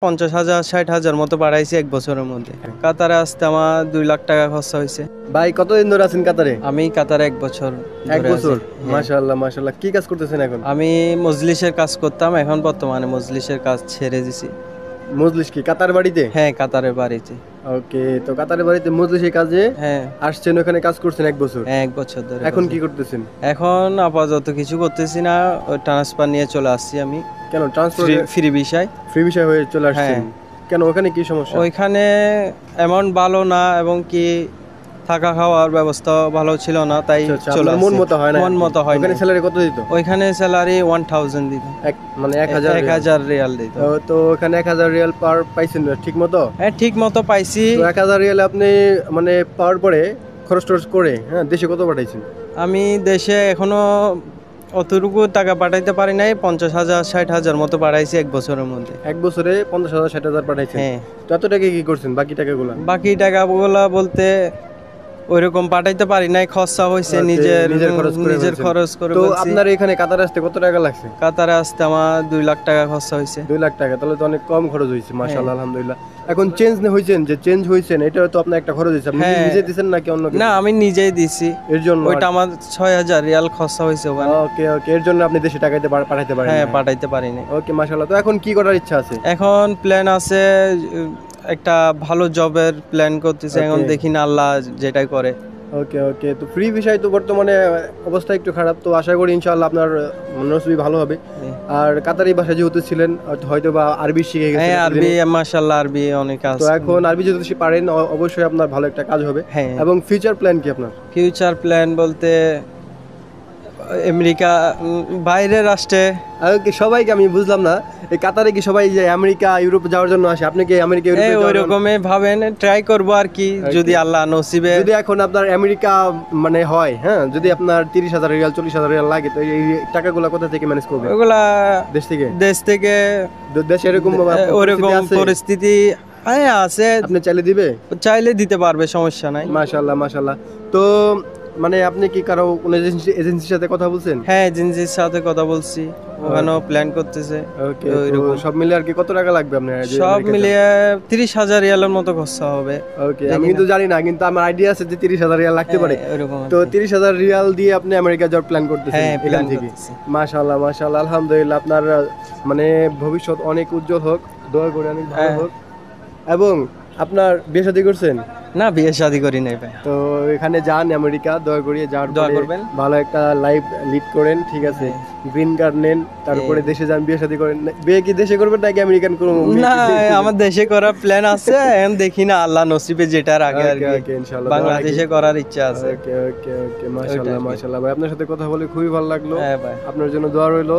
50,000 60,000 মতো বাড়াইছি এক বছরের মধ্যে। কাতারে আসতে আমার 2 লাখ টাকা খরচা হয়েছে। ভাই কতদিন ধরে আছেন কাতারে? আমি কাতারে 1 বছর এক ধরে বছর? আছি। হ্যাঁ। মাশাআল্লাহ মাশাআল্লাহ। কি কাজ করতেছেন এখন? আমি মজলিসের কাজ করতাম, এখন বর্তমানে মজলিসের কাজ ছেড়ে দিছি। মজলিস কি কাতার বাড়িতে? হ্যাঁ, কাতারের বাড়িতে। ওকে, তো কাতারের বাড়িতে মজলিসের কাজে হ্যাঁ আসছেন, ওখানে কাজ করছেন 1 বছর। হ্যাঁ, 1 বছর ধরে। এখন কি করতেছেন? এখন আপাতত কিছু করতেছি না, ওই ট্রান্সফার নিয়ে চলে আসছি আমি। কেন ট্রান্সফার? ফ্রি বিষয়। ফ্রি ভিসা হয়ে চলে আসছেন? কেন, ওখানে কি সমস্যা? ওইখানে অ্যামাউন্ট ভালো না এবং কি থাকা খাওয়ার ব্যবস্থা ভালো ছিল না, তাই চলে আসছি। মন মতো হয় না? মন মতো হয় না। ওখানে স্যালারি কত দিত? ওইখানে স্যালারি 1000 দিত, মানে 1000 রিয়াল দিত। তো ওখানে 1000 রিয়াল পাইছেন ঠিক মতো? হ্যাঁ, ঠিক মতো পাইছি। তো 1000 রিয়াল আপনি মানে পাওয়ার পরে খরচ টরচ করে হ্যাঁ দেশে কত পাঠাইছেন? আমি দেশে এখনো অতটুকু টাকা পাঠাইতে পারি নাই, 50,000 60,000 মতো পাঠাইছি 1 বছরের মধ্যে। 1 বছরে 50,000 60,000 পাঠাইছেন? হ্যাঁ। তো এত টাকা কি করছেন বাকি টাকাগুলো? বাকি টাকাগুলো বলতে ওইরকম পাঠাইতে পারি নাই, খরচা হয়েছে নিজের খরচ করে। তো আপনার এখানে কাতারে আসতে কত টাকা লাগছে? কাতারে আসতে আমার 2 লাখ টাকা খরচা হয়েছে। 2 লাখ টাকা? তাহলে তো অনেক কম খরচ হয়েছে। মাশাআল্লাহ, আলহামদুলিল্লাহ। এখন চেঞ্জ হয়েছেন, এটা তো আপনার একটা খরচ হয়েছে। আপনি নিজে দিবেন নাকি অন্য কেউ? না, আমি নিজেই দিছি। এর জন্য ওইটা আমার 6000 রিয়াল খরচা হয়েছে ওখানে। ওকে ওকে, এর জন্য আপনি দেশে টাকা পাঠাইতে পারেন? হ্যাঁ, পাঠাইতে পারিনি। ওকে মাশাআল্লাহ। তো এখন কি করার ইচ্ছা আছে? এখন প্ল্যান আছে, একটা ভালো জবের প্ল্যান করতেছে। এখন দেখি না আল্লাহ যেটাই করে। ওকে ওকে, তো ফ্রি ভিসায় তো বর্তমানে অবস্থা একটু খারাপ, তো আশা করি ইনশাআল্লাহ আপনার নসিব ভালো হবে। আর কাতারি ভাষা যেহেতু ছিলেন, হয়তো বা আরবি শিখে গেছেন। হ্যাঁ, আরবি মাশাআল্লাহ, আরবি অনেক আছে। তো এখন আরবি যদি পারেন অবশ্যই আপনার ভালো একটা কাজ হবে। এবং ফিউচার প্ল্যান কি আপনার? ফিউচার প্ল্যান বলতে আমেরিকা, বাইরের রাষ্ট্রে। সবাইকে আমি বুঝলাম না, এই কাতারে কি সবাই যে আমেরিকা ইউরোপ যাওয়ার জন্য আসে? আপনি কি আমেরিকা ইউরোপে ওই রকমই ভাবেন, ট্রাই করব আর কি, যদি আল্লাহ নসিবে। যদি এখন আপনার আমেরিকা মানে হয়, হ্যাঁ, যদি আপনার 30,000 রিয়াল 40,000 রিয়াল লাগে, তো এই টাকাগুলো কোথা থেকে ম্যানেজ করবেন? ওগুলা দেশ থেকে। দেশে এরকম পরিস্থিতি আছে, আপনি চাইলে দিতে পারবে, সমস্যা নাই। মাশাআল্লাহ মাশাআল্লাহ। তো মানে আপনি কি কারো কোন এজেন্সির সাথে কথা বলছেন? হ্যাঁ, এজেন্সির সাথে কথা বলছি, ওখানেও প্ল্যান করতেছে। ওকে, সব মিলে আর কি কত টাকা লাগবে আপনার? সব মিলিয়ে 30,000 রিয়ালের মতো খরচা হবে। ওকে, আমি কিন্তু জানি না, কিন্তু আমার আইডিয়া আছে যে 30,000 রিয়াল লাগতে পারে। তো 30,000 রিয়াল দিয়ে আপনি আমেরিকা যাওয়ার প্ল্যান করতেছেন এখান থেকে? মাশাআল্লাহ মাশাআল্লাহ, আলহামদুলিল্লাহ। আপনার মানে ভবিষ্যৎ অনেক উজ্জ্বল হোক, দোয়া করি অনেক ভালো হোক। এবং আপনার বিয়ে শাদী করছেন? না, বিয়ে শাদী করি নাই ভাই। তো এখানে যান আমেরিকা, দোয়া করি দোয়া করবেন, ভালো একটা লাইফ লিড করেন, ঠিক আছে? গ্রিন কার্ড নেন, তারপরে দেশে যান, বিয়ে শাদী করেন। বিয়ে কি দেশে করবেন নাকি আমেরিকান করব? না, আমার দেশে করার প্ল্যান আছে, এখন দেখি না আল্লাহ নসিবে যেটার আগে আর কি। ইনশাআল্লাহ বাংলাদেশে করার ইচ্ছা আছে। ওকে ওকে ওকে, মাশাআল্লাহ মাশাআল্লাহ। ভাই আপনার সাথে কথা বলে খুবই ভালো লাগলো। আপনার জন্য দোয়া রইলো।